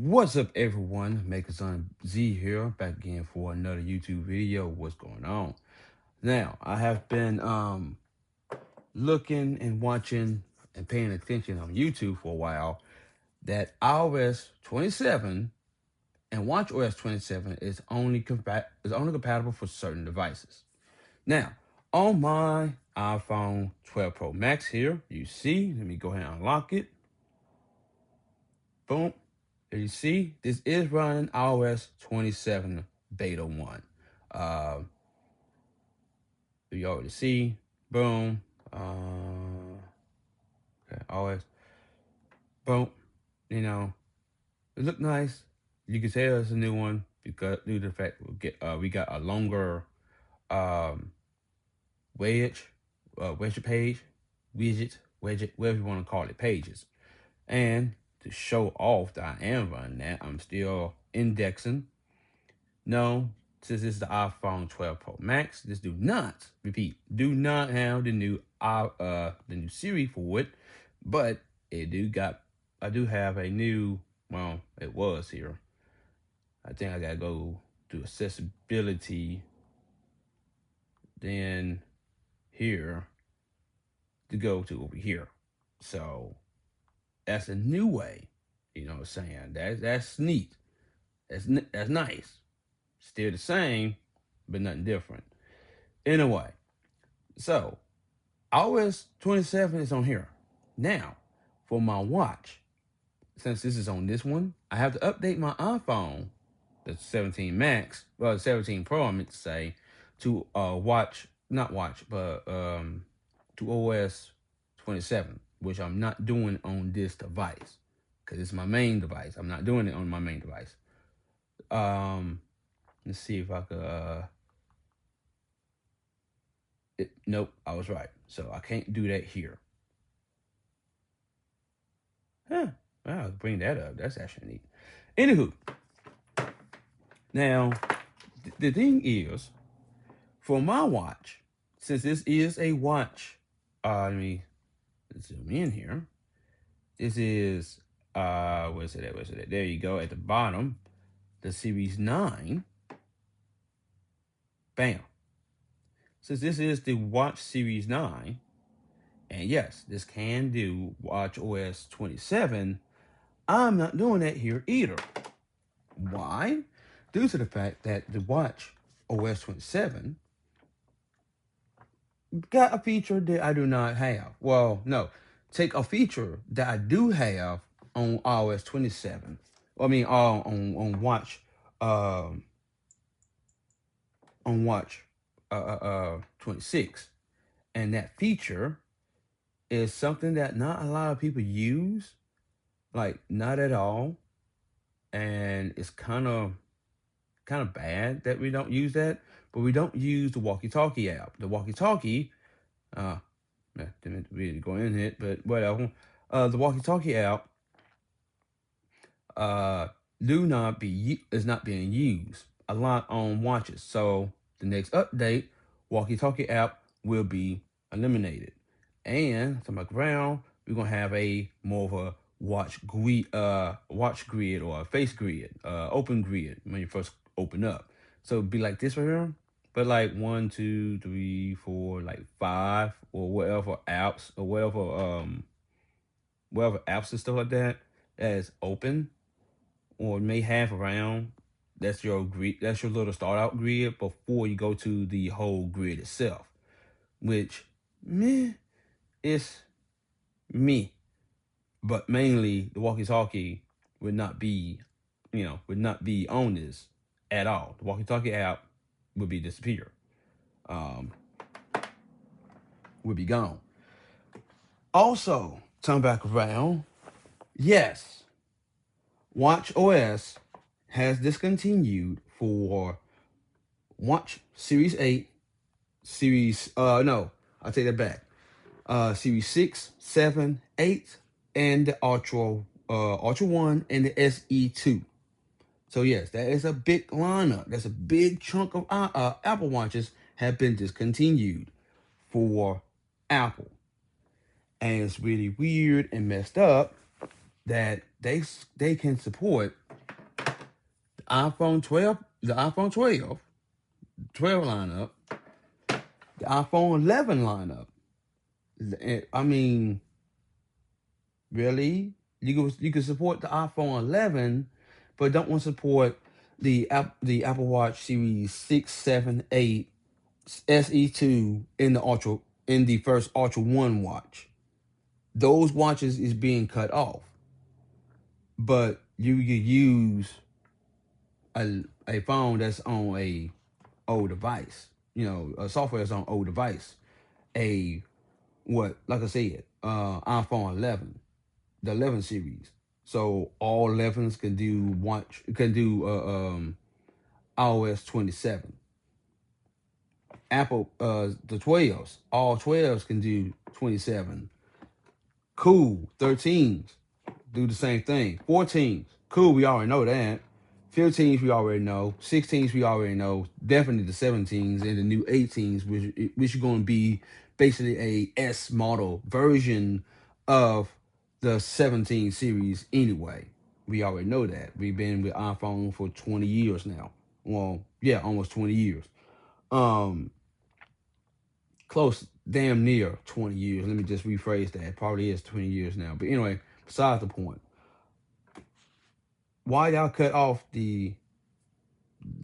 What's up, everyone? Makerson Z here, back again for another YouTube video. What's going on? Now, I have been looking and watching and paying attention on YouTube for a while that iOS 27 and watchOS 27 is only compatible for certain devices. Now, on my iPhone 12 Pro Max here, you see, let me go ahead and unlock it. Boom. As you see, this is running iOS 27 Beta 1. Uh, you already see, boom. Okay, iOS, boom. You know, it looked nice. You can tell it's a new one because due to the fact we got a longer um, wedge, wedge page, widget, whatever you want to call it, pages. And to show off that I am running that, I'm still indexing. No, since this is the iPhone 12 Pro Max, this do not, repeat, do not have the new Siri for it, but I do have a new, well, it was here. I think I gotta go to accessibility, then here to go to over here. So that's a new way. You know what I'm saying? That's neat. That's nice. Still the same, but nothing different. Anyway, so iOS 27 is on here. Now, for my watch, since this is on this one, I have to update my iPhone, the 17 Max, well, the 17 Pro, I meant to say, to not watch, but to OS 27, which I'm not doing on this device because it's my main device. I'm not doing it on my main device. Let's see if I could. Nope, I was right. So I can't do that here. Huh? I'll bring that up. That's actually neat. Anywho, now the thing is, for my watch, since this is a watch, let me zoom in here. This is where's it at? Where's it at? There you go. At the bottom, the Series 9. Bam. Since this is the Watch Series 9, and yes, this can do watchOS 27, I'm not doing that here either. Why? Due to the fact that the Watch OS 27 got a feature that I do not have. Well, no, take a feature that I do have on iOS 27. I mean, on Watch, on Watch 26, and that feature is something that not a lot of people use, like not at all, and it's kind of bad that we don't use that. But we don't use the walkie-talkie app. The walkie-talkie, didn't really go in it, but whatever. The walkie-talkie app is not being used a lot on watches. So the next update, walkie-talkie app will be eliminated. And to my ground, we're gonna have a more of a watch grid or a face grid, open grid when you first open up. So it'd be like this right here, but like 1, 2, 3, 4, like 5 or whatever apps or whatever apps and stuff like that is open or may have around. That's your grid. That's your little start out grid before you go to the whole grid itself, which meh is me. But mainly the walkie-talkie would not be on this at all. The walkie-talkie app would be disappear. Would be gone. Also, turn back around. Yes, watchOS has discontinued for Watch Series 8, no, I'll take that back. Series 6, 7, 8, and the Ultra 1 and the SE2. So yes, that is a big lineup. That's a big chunk of Apple Watches have been discontinued for Apple. And it's really weird and messed up that they can support iPhone 12, the iPhone 12 lineup, the iPhone 11 lineup. I mean, really? You can support the iPhone 11, but don't want to support the Apple Watch Series 6, 7, 8, SE2 in the first Ultra One watch. Those watches is being cut off, but you could use a phone that's on a old device. A software that's on old device. A what? Like I said, iPhone 11, the 11 series. So all 11s can do iOS 27. Apple the 12s, all 12s can do 27. Cool, 13s do the same thing. 14s, cool, we already know that. 15s we already know. 16s we already know. Definitely the 17s and the new 18s, which are going to be basically a S model version of the 17 series anyway. We already know that. We've been with iPhone for 20 years now. Well, yeah, almost 20 years. Um, Close, damn near 20 years. Let me just rephrase that. It probably is 20 years now. But anyway, besides the point. Why y'all cut off the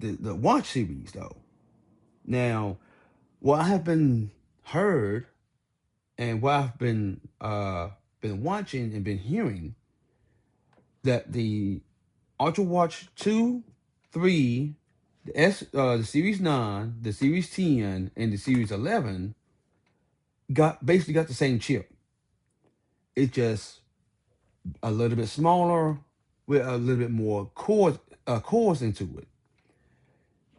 watch series though? Now, what I have been heard and what I've been watching and been hearing that the Ultra Watch 2, 3, the Series 9, the Series 10, and the Series 11 basically got the same chip. It's just a little bit smaller with a little bit more cores into it.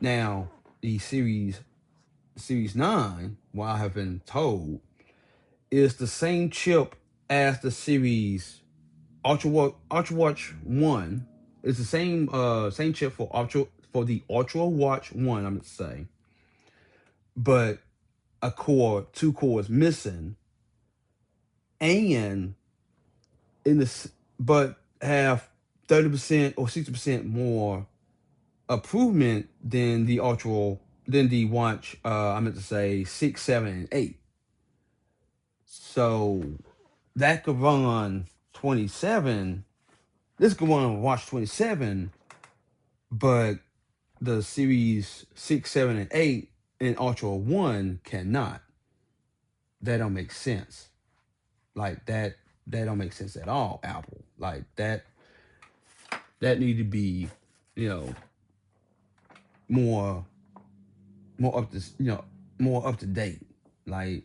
Now, the Series 9, what I have been told, is the same chip as the Series Ultra Watch 1. It's the same chip for the Ultra Watch 1, I'm gonna say. But two cores missing, and in the but have 30% or 60% more improvement than the watch I meant to say 6, 7, and 8. So that could run 27. This could run watch 27, but the series 6, 7, and 8 in Ultra 1 cannot. That don't make sense. Like that don't make sense at all, Apple. Like that need to be, you know, more up to more up to date. Like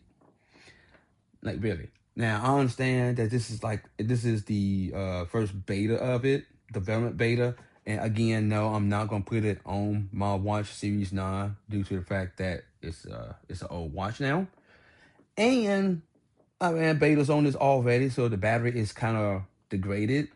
really. Now I understand that this is the first beta of it, development beta. And again, no, I'm not gonna put it on my watch Series 9 due to the fact that it's an old watch now. And I ran betas on this already, so the battery is kind of degraded.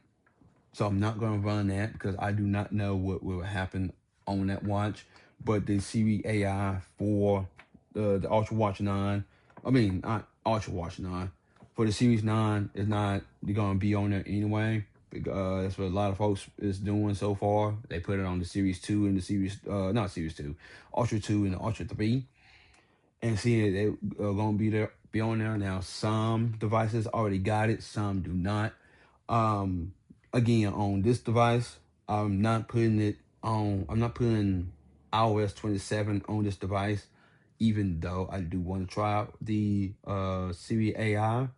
So I'm not gonna run that because I do not know what will happen on that watch. But the Siri AI for the Ultra Watch 9, I mean not Ultra Watch 9, for the Series 9 is not gonna be on there anyway. That's what a lot of folks is doing so far. They put it on the Series 2 and the Series not Series 2, Ultra 2 and the Ultra 3, and seeing they are gonna be on there now. Some devices already got it, some do not. Um, Again, on this device, I'm not putting iOS 27 on this device, even though I do want to try out the Siri AI.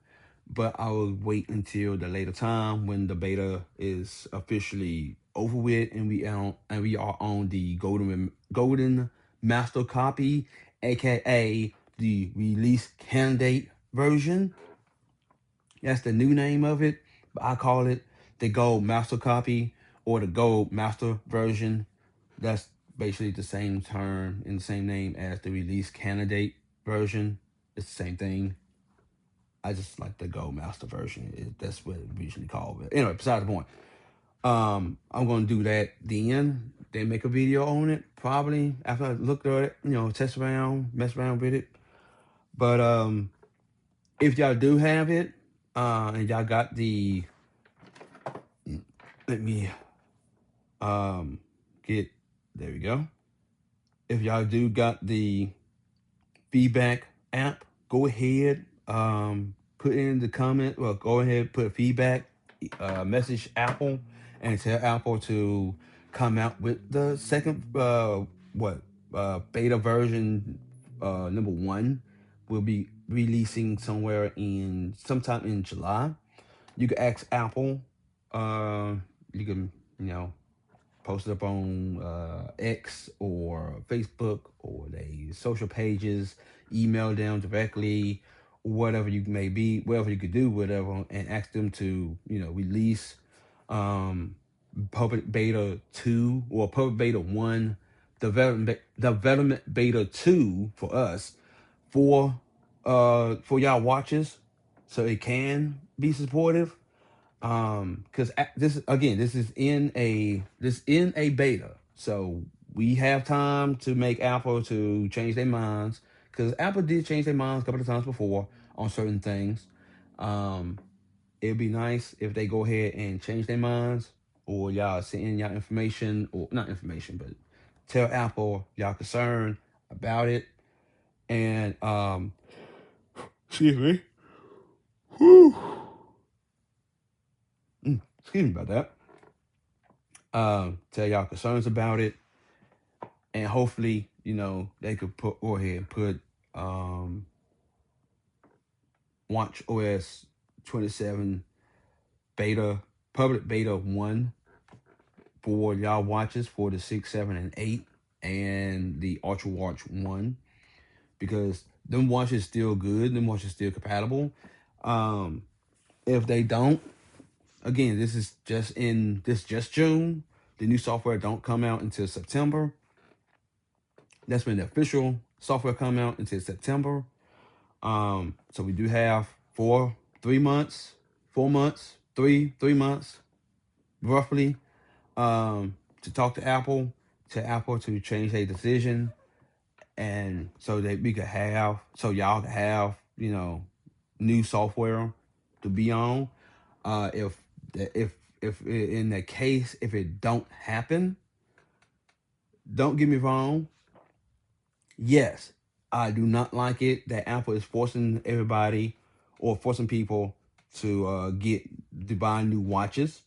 But I will wait until the later time when the beta is officially over with and we are on the golden master copy, aka the release candidate version. That's the new name of it, but I call it the Gold Master Copy or the Gold Master version. That's basically the same term and the same name as the release candidate version. It's the same thing. I just like the Gold Master version. That's what it usually called. But anyway, besides the point. I'm gonna do that then. Then make a video on it probably after I look at it. Test around, mess around with it. But if y'all do have it, and y'all got the let me There we go. If y'all do got the feedback app, go ahead, put in the comment. Well, go ahead, put feedback, message Apple, and tell Apple to come out with the second, beta version, number one. Will be releasing sometime in July. You can ask Apple. Uh, you can, you know, post it up on X or Facebook or they social pages, email them directly, whatever you may be, whatever you could do, whatever, and ask them to, release um, public beta 2 or public beta 1, development beta 2 for us for y'all watches so it can be supportive, because this is in a beta, so we have time to make Apple to change their minds, because Apple did change their minds a couple of times before on certain things. um it'd be nice if they go ahead and change their minds, or y'all send in y'all information, or not information, but tell Apple y'all concerned about it. And excuse me. Whew. Excuse me about that. Tell y'all concerns about it, and hopefully, they could go ahead and put Watch OS 27 beta, public beta 1 for y'all watches for the 6, 7, and 8, and the Ultra Watch 1, because them watches still good, them watches still compatible. If they don't, again, this is just June. The new software don't come out until September. That's when the official software come out until September. So we do have 3 months, 4 months, 3 months, roughly, to talk to Apple to change their decision, and so that y'all could have, new software to be on. If in the case if it don't happen, don't get me wrong. Yes, I do not like it that Apple is forcing everybody or forcing people to buy new watches.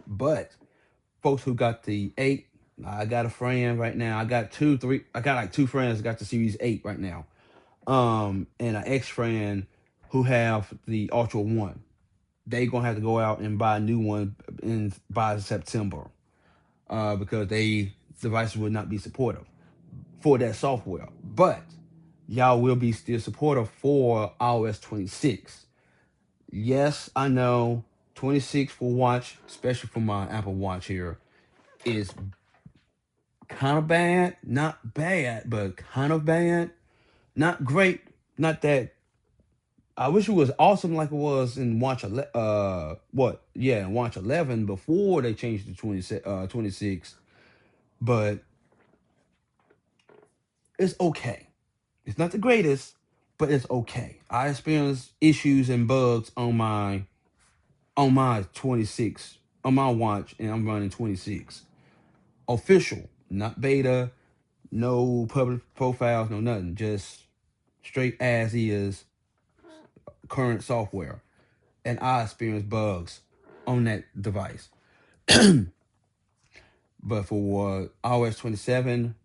But folks who got the 8, I got a friend right now. I got like two friends that got the Series 8 right now. And an ex friend who have the Ultra 1. They gonna have to go out and buy a new one by September, because they devices will not be supportive for that software. But y'all will be still supportive for iOS 26. Yes, I know 26 for watch, especially for my Apple Watch here, is kind of bad. Not bad, but kind of bad. Not great. Not that. I wish it was awesome like it was in Watch 11. In Watch 11 before they changed to 26. But it's okay. It's not the greatest, but it's okay. I experienced issues and bugs on my 26 on my watch, and I'm running 26 official, not beta, no public profiles, no nothing, just straight as is current software, and I experienced bugs on that device. But for iOS 27,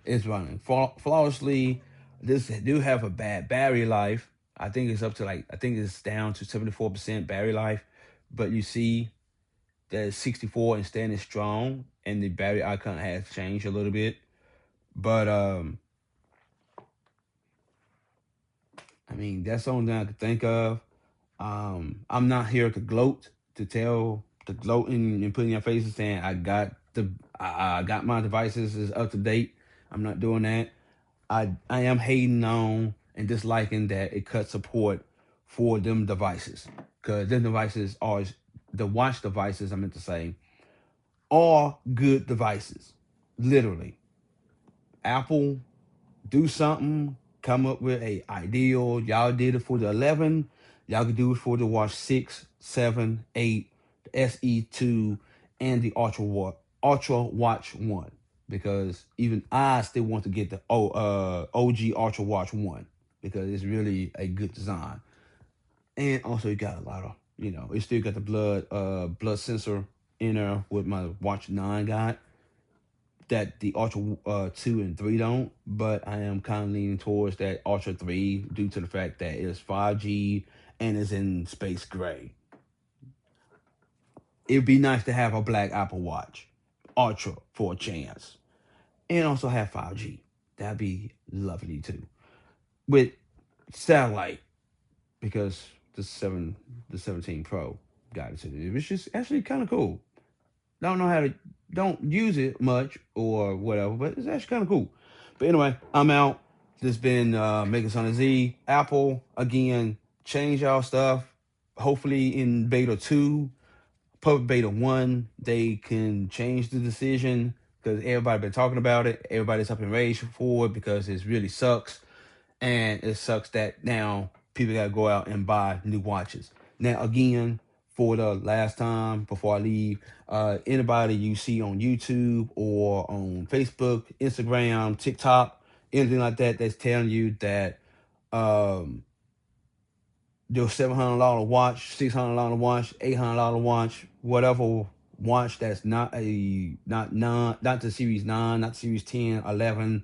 it's running flawlessly. This do have a bad battery life. I think it's down to 74% battery life, but you see that it's 64 and standing strong, and the battery icon has changed a little bit. But I mean, that's the only thing I could think of. I'm not here to gloating and putting your faces saying I got my devices is up to date. I'm not doing that. I am hating on and disliking that it cut support for them devices, because them devices are the watch devices. I meant to say are good devices. Literally, Apple do something, come up with a ideal. Y'all did it for the 11. Y'all could do it for the Watch 6, 7, 8, the SE2, and the Ultra Watch 1 because even I still want to get the OG Ultra Watch 1 because it's really a good design. And also it got a lot of, it still got the blood sensor in there with my Watch 9 got that the Ultra 2 and 3 don't, but I am kind of leaning towards that Ultra 3 due to the fact that it's 5G and it's in space gray. It'd be nice to have a black Apple Watch Ultra for a chance, and also have 5G. That'd be lovely too. With satellite, because the 17 Pro got it too. It's just actually kind of cool. Don't know how to, don't use it much or whatever, but it's actually kind of cool. But anyway, I'm out. This been Making Son of Z. Apple again, change y'all stuff. Hopefully in beta 2, public beta 1, they can change the decision because everybody been talking about it. Everybody's up in rage for it because it really sucks. And it sucks that now people got to go out and buy new watches. Now, again, for the last time before I leave, anybody you see on YouTube or on Facebook, Instagram, TikTok, anything like that that's telling you that your $700 watch, $600 watch, $800 watch, whatever watch that's not the Series 9, not Series 10, 11,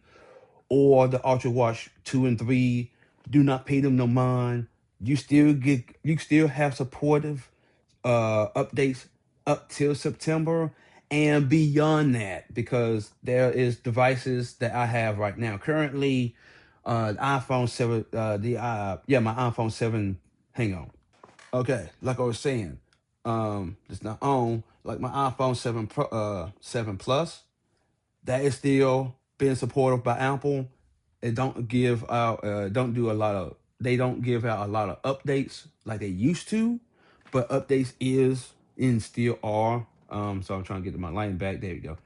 or the Ultra Watch 2 and 3, do not pay them no mind. You still have supportive updates up till September and beyond that because there is devices that I have right now. Currently, the iPhone 7, my iPhone 7, hang on. Okay, like I was saying, it's not on, like my iPhone 7 7 Plus, that is still being supported by Apple. It don't give out they don't give out a lot of updates like they used to, but updates is and still are. So I'm trying to get to my line back. There we go.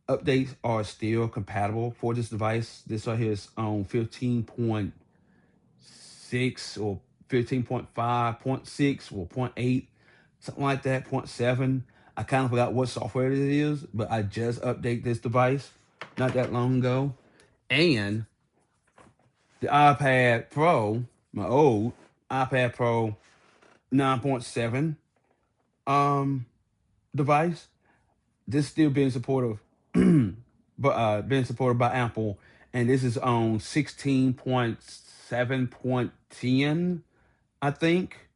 Updates are still compatible for this device. This right here is on 15.6 or 15.5.6 or point 0.8, something like that, 0.7. I kind of forgot what software it is, but I just updated this device not that long ago. And the iPad Pro, my old iPad Pro 9.7 device, this still being supportive, but being supported by Apple, and this is on 16.7.10, I think,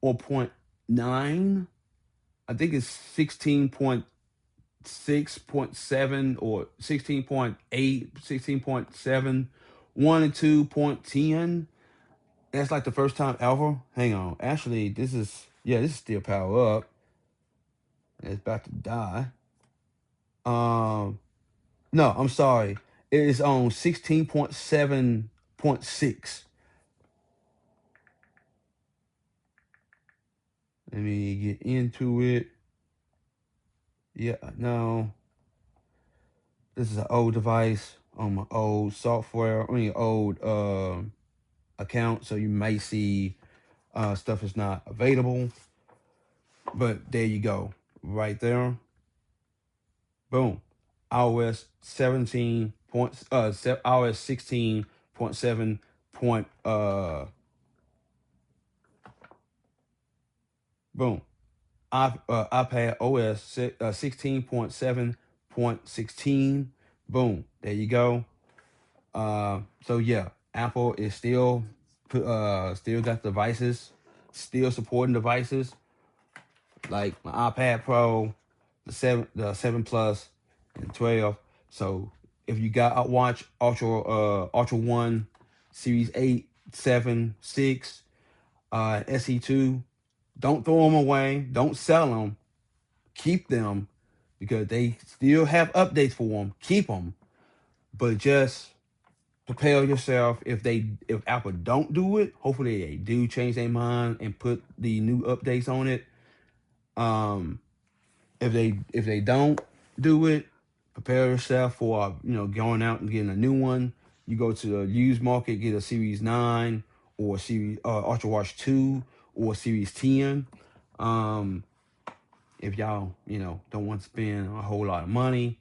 or point 0.9. I think it's 16.6.7 or 16.8, 16.7, 1 and 2.10. That's like the first time ever. Hang on. Actually, this is still power up. It's about to die. No, I'm sorry. It is on 16.7.6. Let me get into it. Yeah, no. This is an old device on my old software, old account, so you may see stuff is not available. But there you go. Right there. Boom. iOS 17 points iOS 16.7 boom. iPad OS 16.7.16. Boom. There you go. So yeah, Apple is still got devices, still supporting devices like my iPad Pro, the 7 Plus, and 12. So if you got a watch Ultra 1, Series 8, 7, 6, SE2, don't throw them away. Don't sell them. Keep them because they still have updates for them. Keep them, but just prepare yourself if Apple don't do it. Hopefully they do change their mind and put the new updates on it. If they don't do it, prepare yourself for going out and getting a new one. You go to the used market, get a Series 9 or Series Ultra Watch 2 or Series 10. If y'all, don't want to spend a whole lot of money,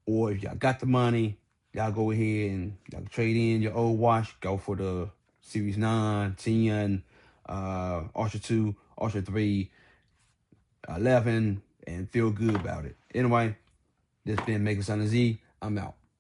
or if y'all got the money, y'all go ahead and y'all trade in your old watch, go for the Series 9, 10, Ultra 2, Ultra 3, 11, and feel good about it. Anyway, this been Making Son of Z. I'm out.